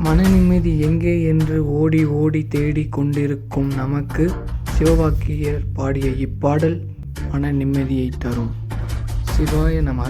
மன நிம்மதி எங்கே என்று ஓடி ஓடி தேடிக் கொண்டிருக்கும் நமக்கு சிவவாக்கியர் பாடிய இப்பாடல் மன நிம்மதியை தரும். சிவாய நம.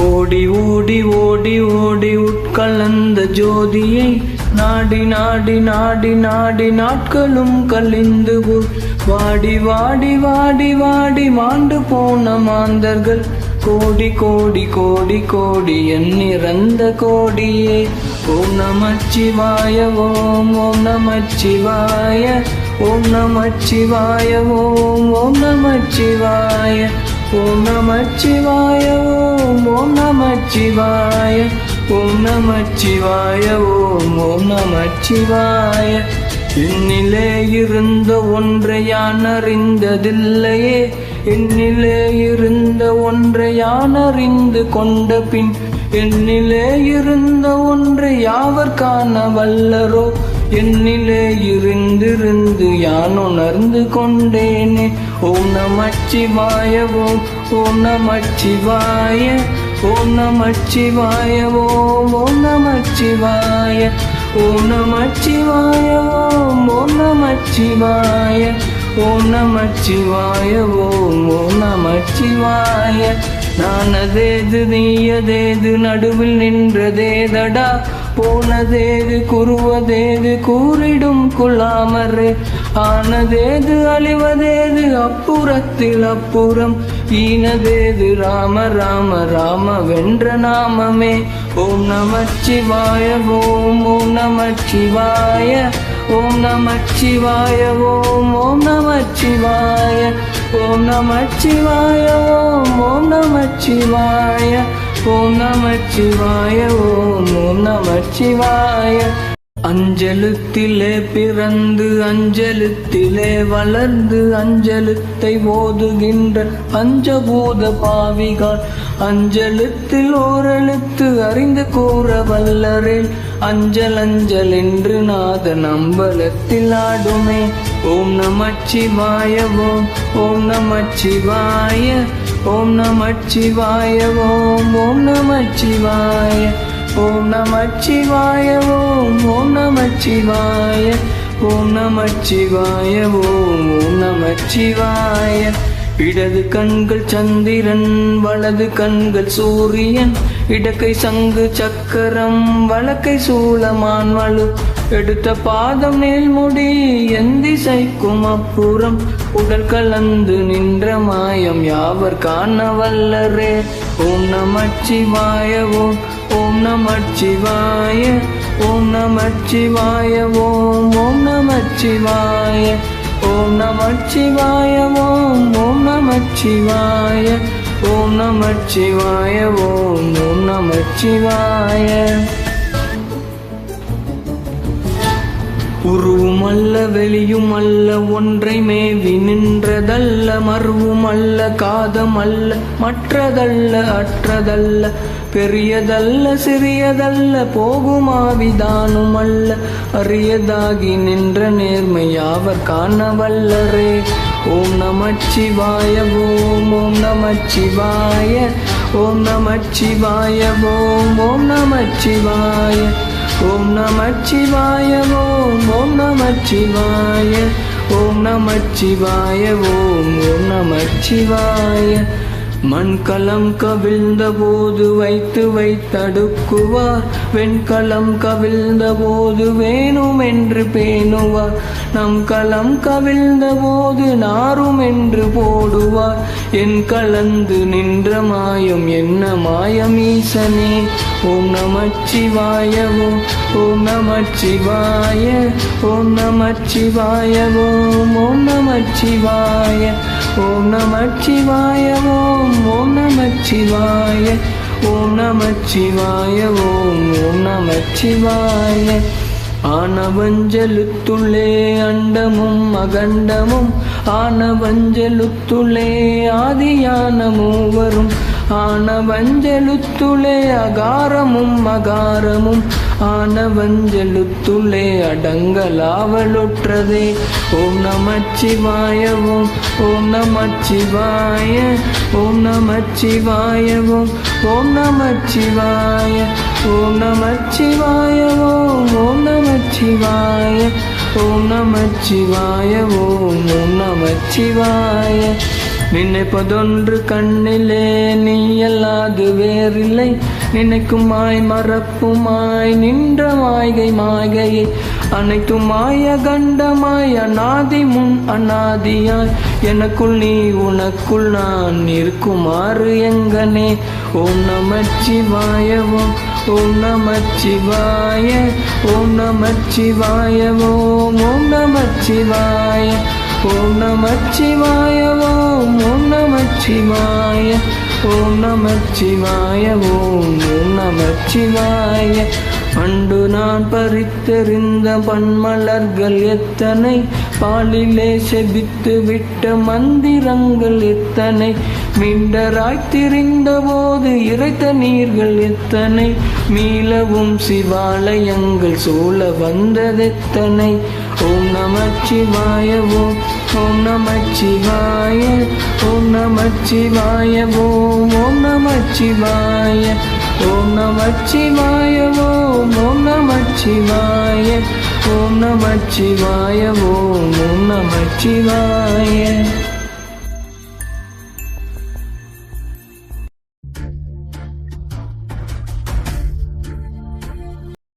ஓடி ஓடி ஓடி ஓடி உட்கலந்த ஜோதியை நாடி நாடி நாடி நாடி நாட்களும் கழிந்து வாடி வாடி வாடி வாடி மாண்டு போன மாந்தர்கள் கோடி கோடி கோடி கோடி எண்ணிறந்த கோடியே. ஓம் நமச்சிவாய ஓம் ஓம் நமச்சிவாய ஓம் நமச்சிவாய ஓம் ஓம் நமச்சிவாய ஓம் நமச்சிவாய ஓம் ஓம் நமச்சிவாய ஓம் நமச்சிவாய ஓம் ஓம் நமச்சிவாய. என்னிலே இருந்த ஒன்றை யான் அறிந்ததில்லையே, என்னிலே இருந்த ஒன்றை யான் அறிந்து கொண்ட பின் என்னிலே இருந்த ஒன்றை யாவர் காண வல்லரோ. என்னிலே இருந்திருந்து யான் உணர்ந்து கொண்டேனே. ஓம் நமச்சிவாய ஓம் ஓம் நமச்சிவாய ஓம் நமச்சிவாய ஓம் ஓம் நமச்சிவாய ஓம் நமச்சிவாய ஓம் ஓம் நமச்சிவாய ஓம் நமச்சிவாய ஓம் ஓம் நமச்சிவாய. நானதேது நீயதேது நடுவில் நின்றதேதடா, போனதேது குருவதேது கூறிடும் குலாமரே. ஆனதேது அழிவதேது அப்புறத்தில் அப்புறம், ஈனதேது ராம ராம ராம வென்ற நாமமே. ஓம் நமச்சிவாய ஓம் ஓம் நமச்சிவாய ஓம் நமச்சிவாய ஓம் ஓம் நமச்சிவாய ஓம் நமச்சிவாய ஓம் ஓம் நமச்சிவாய ஓம் நமச்சிவாய ஓம் ஓம் நமச்சிவாய. அஞ்செழுத்திலே பிறந்து அஞ்செழுத்திலே வளர்ந்து அஞ்செழுத்தை ஓதுகின்ற பஞ்சபூத பாவிகால் அஞ்செழுத்தில் ஓரெழுத்து அறிந்து கூற வல்லரேல். அஞ்சல் அஞ்சல் என்று நாதன் அம்பலத்தில் ஆடுமே. ஓம் நமச்சிவாய ஓம் ஓம் நமச்சிவாய ஓம் நமச்சிவாய ஓம் ஓம் நமச்சிவாய ஓம் நமச்சிவாய ஓம் ஓம் நமச்சிவாய ஓம் நமச்சிவாய ஓம் ஓம் நமச்சிவாய. இடது கண்கள் சந்திரன் வலது கண்கள் சூரியன், இடக்கை சங்கு சக்கரம் வலக்கை சூலமான் வலு, எடுத்த பாதம் நீள்முடி எந்திசைக்கும் அப்புறம், உடல் கலந்து நின்ற மாயம் யாவர் காண வல்லரே. ஓம் நமச்சிவாய ஓம் ஓம் நமச்சிவாய ஓம் நமச்சிவாய ஓம் ஓம் நமச்சிவாய ஓம் நமச்சிவாய ஓம் ஓம் நமச்சிவாய ஓம் நமச்சிவாய ஓம் ஓம் நமச்சிவாய. உருவும் அல்ல வெளியும் அல்ல ஒன்றை மேவி நின்றதல்ல, மருவும் அல்ல காதம் அல்ல மற்றதல்ல அற்றதல்ல, பெரியதல்ல சிறியதல்ல போகுமாவிதானும் அல்ல, அரியதாகி நின்ற நேர்மை யாவர் காண வல்லரே. ஓம் நமச்சிவாய ஓம் ஓம் நமச்சிவாய ஓம் நமச்சிவாய ஓம் ஓம் நமச்சிவாய ஓம் நமச்சிவாய ஓம் ஓம் நமச்சிவாய ஓம் நமச்சிவாய ஓம் ஓம் நமச்சிவாய. மண்கலம் கவிழ்ந்த போது வைத்து வைத்தடுக்குவார், வெண்கலம் கவிழ்ந்த போது வேணும் என்று பேணுவார், நம் களம் கவிழ்ந்த போது நாரும் என்று போடுவார். என் கலந்து நின்ற மாயம் என்ன மாயம் ஈசனே. ஓம் நமச்சிவாய ஓம் ஓம் நமச்சிவாய ஓம் நமச்சிவாய ஓம் ஓம் நமச்சிவாய ஓம் நமச்சிவாய ஓம் ஓம் நமச்சிவாய ஓம் நமச்சிவாய ஓம் ஓம் நமச்சிவாய. ஆனவஞ்சலுத்துள்ளே அண்டமும் அகண்டமும் ஆனவஞ்சலுத்துளே ஆதியான மூவரும் ஆனவஞ்சலுத்துளே அகாரமும் அகாரமும் ஆனவஞ்சலுத்துளே அடங்கலாவலுற்றதே. ஓம் நமச்சிவாய ஓம் ஓம் நமச்சிவாய ஓம் நமச்சிவாய ஓம் நமச்சிவாய ஓம் நமச்சிவாய ஓம் நமச்சிவாய ஓம் நமச்சிவாய ஓம் நமச்சிவாய. நினைப்பதொன்று கண்ணிலே நீ அல்லாது வேறில்லை, நினைக்குமாய் மறப்புமாய் நின்ற மாய்கை மாய்கையை அனைத்துமாய கண்டமாய் அநாதி முன் அநாதியாய் எனக்குள் நீ உனக்குள் நான் இருக்குமாறு எங்கனே. ஓம் நமச்சிவாய ஓம் நமச்சிவாய ஓம் நமச்சிவாய ஓம் நமச்சிவாய ஓம் நமச்சிவாய ஓம் நமச்சிவாய ஓம் நமச்சிவாய ஓம் நமச்சிவாய. பண்டு நான் பறித்தெறிந்த பன்மலர்கள் எத்தனை, பாலிலே செபித்து விட்ட மந்திரங்கள் எத்தனை, மீண்டராய் திரிந்த போது இறைத்த நீர்கள் எத்தனை, மீளவும் சிவாலயங்கள் சூழ வந்ததெத்தனை. ஓம் நமச்சிவாய ஓம் நமச்சிவாய ஓம் நமச்சிவாய ஓம் நமச்சிவாய ஓம் நமச்சிவாய ஓம் நமச்சிவாய ஓம் நமச்சிவாய ஓம் நமச்சிவாய.